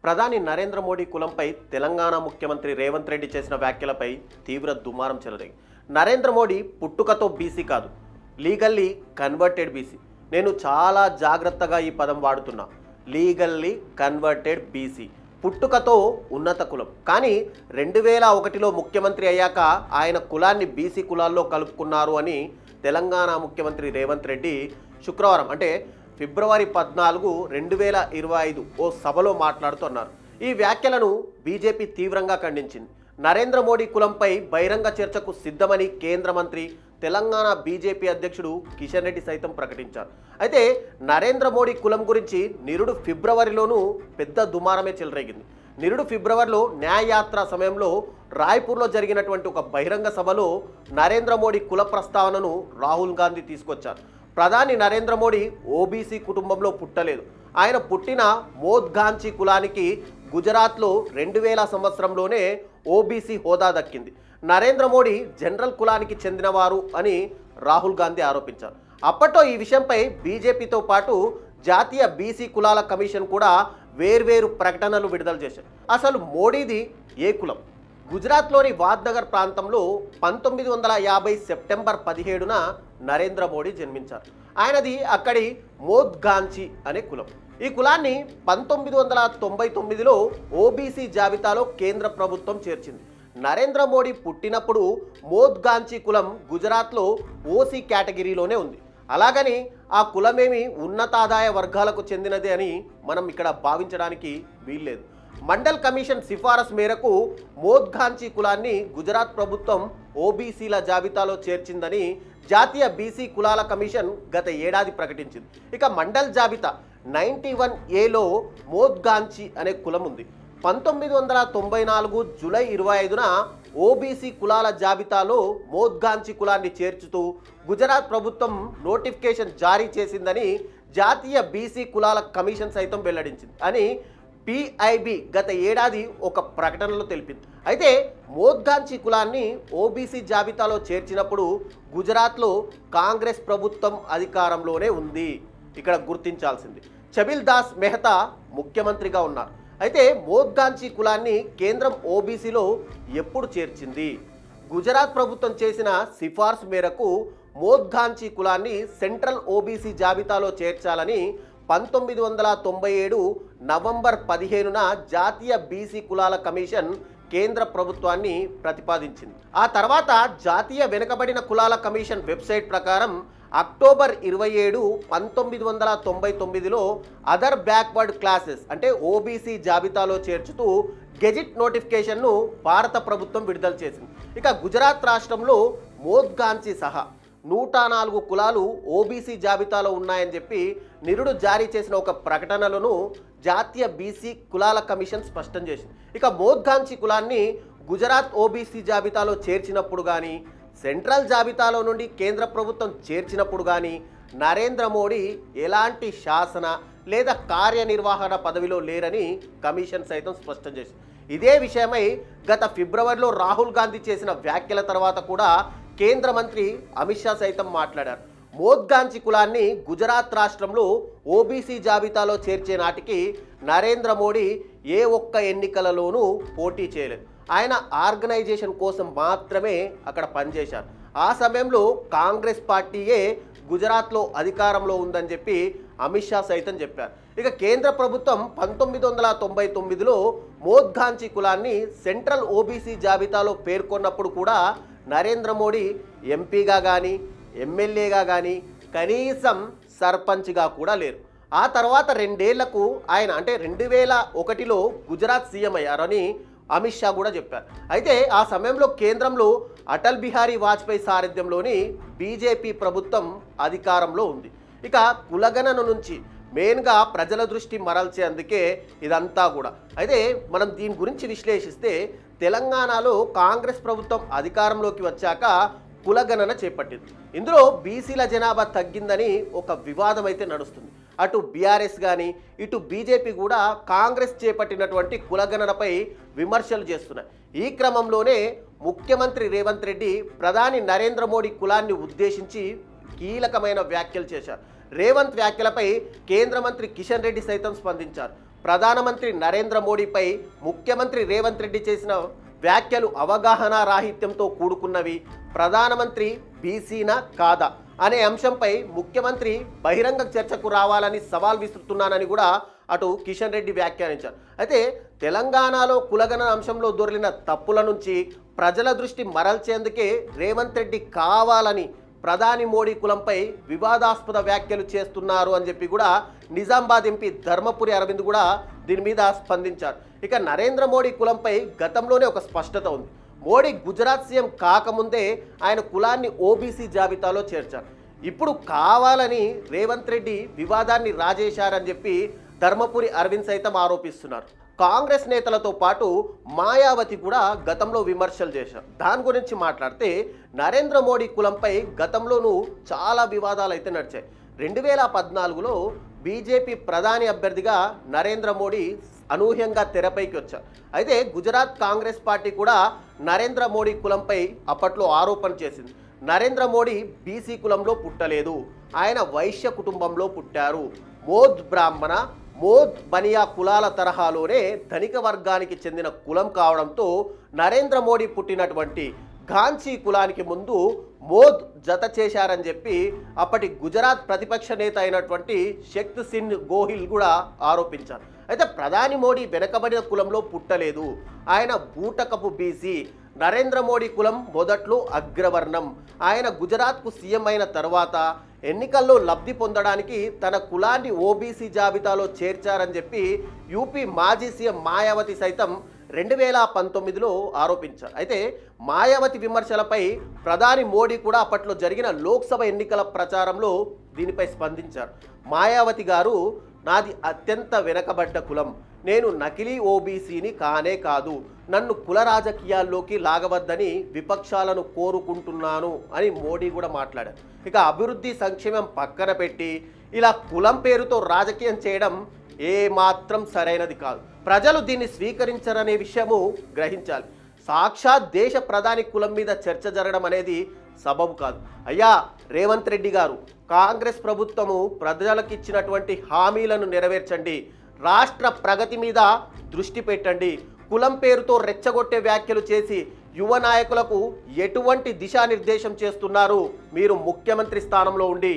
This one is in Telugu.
ప్రధాని నరేంద్ర మోడీ కులంపై తెలంగాణ ముఖ్యమంత్రి రేవంత్ రెడ్డి చేసిన వ్యాఖ్యలపై తీవ్ర దుమారం చెలరేగింది. నరేంద్ర మోడీ పుట్టుకతో బీసీ కాదు, లీగల్లీ కన్వర్టెడ్ బీసీ. నేను చాలా జాగ్రత్తగా ఈ పదం వాడుతున్నా. లీగల్లీ కన్వర్టెడ్ బీసీ, పుట్టుకతో ఉన్నత కులం. కానీ 2001లో ముఖ్యమంత్రి అయ్యాక ఆయన కులాన్ని బీసీ కులాల్లో కలుపుకున్నారు అని తెలంగాణ ముఖ్యమంత్రి రేవంత్ రెడ్డి శుక్రవారం అంటే ఫిబ్రవరి 14, 2025 ఓ సభలో మాట్లాడుతున్నారు. ఈ వ్యాఖ్యలను బీజేపీ తీవ్రంగా ఖండించింది. నరేంద్ర మోడీ కులంపై బహిరంగ చర్చకు సిద్ధమని కేంద్ర మంత్రి, తెలంగాణ బీజేపీ అధ్యక్షుడు కిషన్ రెడ్డి సైతం ప్రకటించారు. అయితే నరేంద్ర మోడీ కులం గురించి నిరుడు ఫిబ్రవరిలోనూ పెద్ద దుమారమే చెలరేగింది. నిరుడు ఫిబ్రవరిలో న్యాయయాత్ర సమయంలో రాయ్పూర్లో జరిగినటువంటి ఒక బహిరంగ సభలో నరేంద్ర మోడీ కుల ప్రస్తావనను రాహుల్ గాంధీ తీసుకొచ్చారు. ప్రధాని నరేంద్ర మోడీ ఓబీసీ కుటుంబంలో పుట్టలేదు. ఆయన పుట్టిన మోద్గాంచి కులానికి గుజరాత్లో 2000 సంవత్సరంలోనే ఓబీసీ హోదా దక్కింది. నరేంద్ర మోడీ జనరల్ కులానికి చెందినవారు అని రాహుల్ గాంధీ ఆరోపించారు. అప్పట్లో ఈ విషయంపై బీజేపీతో పాటు జాతీయ బీసీ కులాల కమిషన్ కూడా వేర్వేరు ప్రకటనలు విడుదల చేశారు. అసలు మోడీది ఏ కులం? గుజరాత్లోని వాద్నగర్ ప్రాంతంలో 1950 సెప్టెంబర్ 17న నరేంద్ర మోడీ జన్మించారు. ఆయనది అక్కడి మోద్గాంచి అనే కులం. ఈ కులాన్ని 1999లో ఓబీసీ జాబితాలో కేంద్ర ప్రభుత్వం చేర్చింది. నరేంద్ర మోడీ పుట్టినప్పుడు మోద్గాంచి కులం గుజరాత్లో ఓసీ కేటగిరీలోనే ఉంది. అలాగని ఆ కులమేమి ఉన్నతాదాయ వర్గాలకు చెందినది అని మనం ఇక్కడ భావించడానికి వీల్లేదు. మండల్ కమిషన్ సిఫారసు మేరకు మోద్గాంచి కులాన్ని గుజరాత్ ప్రభుత్వం ఓబీసీల జాబితాలో చేర్చిందని జాతీయ బీసీ కులాల కమిషన్ గత ఏడాది ప్రకటించింది. ఇక మండల్ జాబితా 91Aలో మోద్గాంచి అనే కులం ఉంది. 1994 జూలై 25న ఓబీసీ కులాల జాబితాలో మోద్గాంచి కులాన్ని చేర్చుతూ గుజరాత్ ప్రభుత్వం నోటిఫికేషన్ జారీ చేసిందని జాతీయ బీసీ కులాల కమిషన్ సైతం వెల్లడించింది అని పిఐబి గత ఏడాది ఒక ప్రకటనలో తెలిపింది. అయితే మోద్గాంచి కులాన్ని ఓబీసీ జాబితాలో చేర్చినప్పుడు గుజరాత్లో కాంగ్రెస్ ప్రభుత్వం అధికారంలోనే ఉంది. ఇక్కడ గుర్తించాల్సింది, చబిల్ దాస్ మెహతా ముఖ్యమంత్రిగా ఉన్నారు. అయితే మోద్గాంచి కులాన్ని కేంద్రం ఓబీసీలో ఎప్పుడు చేర్చింది? గుజరాత్ ప్రభుత్వం చేసిన సిఫార్సు మేరకు మోద్గాంచి కులాన్ని సెంట్రల్ ఓబీసీ జాబితాలో చేర్చాలని 1997 నవంబర్ 15న జాతీయ బీసీ కులాల కమిషన్ కేంద్ర ప్రభుత్వాన్ని ప్రతిపాదించింది. ఆ తర్వాత జాతీయ వెనుకబడిన కులాల కమిషన్ వెబ్సైట్ ప్రకారం అక్టోబర్ 27, 1999లో అదర్ బ్యాక్వర్డ్ క్లాసెస్ అంటే ఓబీసీ జాబితాలో చేర్చుతూ గెజిట్ నోటిఫికేషన్ను భారత ప్రభుత్వం విడుదల చేసింది. ఇక గుజరాత్ రాష్ట్రంలో మోద్గాంచి సహా 104 కులాలు ఓబీసీ జాబితాలో ఉన్నాయని చెప్పి నిరుడు జారీ చేసిన ఒక ప్రకటనలను జాతీయ బీసీ కులాల కమిషన్ స్పష్టం చేసింది. ఇక మోద్గాంచి కులాన్ని గుజరాత్ ఓబీసీ జాబితాలో చేర్చినప్పుడు కానీ, సెంట్రల్ జాబితాలో నుండి కేంద్ర ప్రభుత్వం చేర్చినప్పుడు కానీ నరేంద్ర మోడీ ఎలాంటి శాసన లేదా కార్యనిర్వహణ పదవిలో లేరని కమిషన్ సైతం స్పష్టం చేసింది. ఇదే విషయమై గత ఫిబ్రవరిలో రాహుల్ గాంధీ చేసిన వ్యాఖ్యల తర్వాత కూడా కేంద్ర మంత్రి అమిత్ షా సైతం మాట్లాడారు. మోద్గాంచి కులాన్ని గుజరాత్ రాష్ట్రంలో ఓబీసీ జాబితాలో చేర్చే నాటికి నరేంద్ర మోడీ ఏ ఒక్క ఎన్నికలలోనూ పోటీ చేయలేదు. ఆయన ఆర్గనైజేషన్ కోసం మాత్రమే అక్కడ పనిచేశారు. ఆ సమయంలో కాంగ్రెస్ పార్టీయే గుజరాత్లో అధికారంలో ఉందని చెప్పి అమిత్ షా సైతం చెప్పారు. ఇక కేంద్ర ప్రభుత్వం 1999లో మోద్గాంచి కులాన్ని సెంట్రల్ ఓబీసీ జాబితాలో పేర్కొన్నప్పుడు కూడా నరేంద్ర మోడీ ఎంపీగా కానీ, ఎమ్మెల్యేగా కానీ, కనీసం సర్పంచ్గా కూడా లేరు. ఆ తర్వాత 2 ఏళ్లకు ఆయన అంటే 2001లో గుజరాత్ సీఎం అయ్యారని అమిత్ షా కూడా చెప్పారు. అయితే ఆ సమయంలో కేంద్రంలో అటల్ బిహారీ వాజ్పేయి సారథ్యంలోని బీజేపీ ప్రభుత్వం అధికారంలో ఉంది. ఇక కులగణన నుంచి మెయిన్గా ప్రజల దృష్టి మరల్చేందుకే ఇదంతా కూడా. అయితే మనం దీని గురించి విశ్లేషిస్తే తెలంగాణలో కాంగ్రెస్ ప్రభుత్వం అధికారంలోకి వచ్చాక కులగణన చేపట్టింది. ఇందులో బీసీల జనాభా తగ్గిందని ఒక వివాదం అయితే నడుస్తుంది. అటు బీఆర్ఎస్ కానీ ఇటు బీజేపీ కూడా కాంగ్రెస్ చేపట్టినటువంటి కులగణనపై విమర్శలు చేస్తున్నాయి. ఈ క్రమంలోనే ముఖ్యమంత్రి రేవంత్ రెడ్డి ప్రధాని నరేంద్ర మోడీ కులాన్ని ఉద్దేశించి కీలకమైన వ్యాఖ్యలు చేశారు. రేవంత్ వ్యాఖ్యలపై కేంద్ర మంత్రి కిషన్ రెడ్డి సైతం స్పందించారు. ప్రధానమంత్రి నరేంద్ర మోడీపై ముఖ్యమంత్రి రేవంత్ రెడ్డి చేసిన వ్యాఖ్యలు అవగాహన రాహిత్యంతో కూడుకున్నవి, ప్రధానమంత్రి బీసీనా కాదా అనే అంశంపై ముఖ్యమంత్రి బహిరంగ చర్చకు రావాలని సవాల్ విసురుతున్నానని కూడా అటు కిషన్ రెడ్డి వ్యాఖ్యానించారు. అయితే తెలంగాణలో కులగణన అంశంలో దొరికిన తప్పుల నుంచి ప్రజల దృష్టి మరల్చేందుకే రేవంత్ రెడ్డి కావాలని ప్రధాని మోడీ కులంపై వివాదాస్పద వ్యాఖ్యలు చేస్తున్నారు అని చెప్పి కూడా నిజామాబాద్ ఎంపీ ధర్మపురి అరవింద్ కూడా దీని మీద స్పందించారు. ఇక నరేంద్ర మోడీ కులంపై గతంలోనే ఒక స్పష్టత ఉంది. మోడీ గుజరాత్ సీఎం కాకముందే ఆయన కులాన్ని ఓబీసీ జాబితాలో చేర్చారు. ఇప్పుడు కావాలని రేవంత్ రెడ్డి వివాదాన్ని రాజేశారని చెప్పి ధర్మపురి అరవింద్ సైతం ఆరోపిస్తున్నారు. కాంగ్రెస్ నేతలతో పాటు మాయావతి కూడా గతంలో విమర్శలు చేశారు. దాని గురించి మాట్లాడితే నరేంద్ర మోడీ కులంపై గతంలోనూ చాలా వివాదాలు అయితే నడిచాయి. 2014లో బీజేపీ ప్రధాని అభ్యర్థిగా నరేంద్ర మోడీ అనూహ్యంగా తెరపైకి వచ్చారు. అయితే గుజరాత్ కాంగ్రెస్ పార్టీ కూడా నరేంద్ర మోడీ కులంపై అప్పట్లో ఆరోపణ చేసింది. నరేంద్ర మోడీ బీసీ కులంలో పుట్టలేదు, ఆయన వైశ్య కుటుంబంలో పుట్టారు. మోద్ బ్రాహ్మణ, మోద్ బనియా కులాల తరహాలోనే ధనిక వర్గానికి చెందిన కులం కావడంతో నరేంద్ర మోడీ పుట్టినటువంటి ఘాన్సీ కులానికి ముందు మోద్ జత చేశారని చెప్పి అప్పటి గుజరాత్ ప్రతిపక్ష నేత అయినటువంటి శక్త్ సింగ్ గోహిల్ కూడా ఆరోపించారు. అయితే ప్రధాని మోడీ వెనకబడిన కులంలో పుట్టలేదు, ఆయన బూటకపు బీసీ. నరేంద్ర మోడీ కులం మొదట్లో అగ్రవర్ణం. ఆయన గుజరాత్కు సీఎం అయిన తర్వాత ఎన్నికల్లో లబ్ధి పొందడానికి తన కులాన్ని ఓబీసీ జాబితాలో చేర్చారని చెప్పి యూపీ మాజీ సీఎం మాయావతి సైతం 2019లో ఆరోపించారు. అయితే మాయావతి విమర్శలపై ప్రధాని మోడీ కూడా అప్పట్లో జరిగిన లోక్సభ ఎన్నికల ప్రచారంలో దీనిపై స్పందించారు. మాయావతి గారు, నాది అత్యంత వెనకబడ్డ కులం, నేను నకిలీ ఓబీసీని కానే కాదు, నన్ను కుల రాజకీయాల్లోకి లాగవద్దని విపక్షాలను కోరుకుంటున్నాను అని మోడీ కూడా మాట్లాడారు. ఇక అభివృద్ధి సంక్షేమం పక్కన పెట్టి ఇలా కులం పేరుతో రాజకీయం చేయడం ఏమాత్రం సరైనది కాదు. ప్రజలు దీన్ని స్వీకరించరనే విషయము గ్రహించాలి. సాక్షాత్ దేశ ప్రధాని కులం మీద చర్చ జరగడం అనేది సబబు కాదు. అయ్యా రేవంత్ రెడ్డి గారు, కాంగ్రెస్ ప్రభుత్వము ప్రజలకు ఇచ్చినటువంటి హామీలను నెరవేర్చండి, రాష్ట్ర ప్రగతి మీద దృష్టి పెట్టండి. కులం పేరుతో రెచ్చగొట్టే వ్యాఖ్యలు చేసి యువ నాయకులకు ఎటువంటి దిశానిర్దేశం చేస్తున్నారు మీరు ముఖ్యమంత్రి స్థానంలో ఉండి?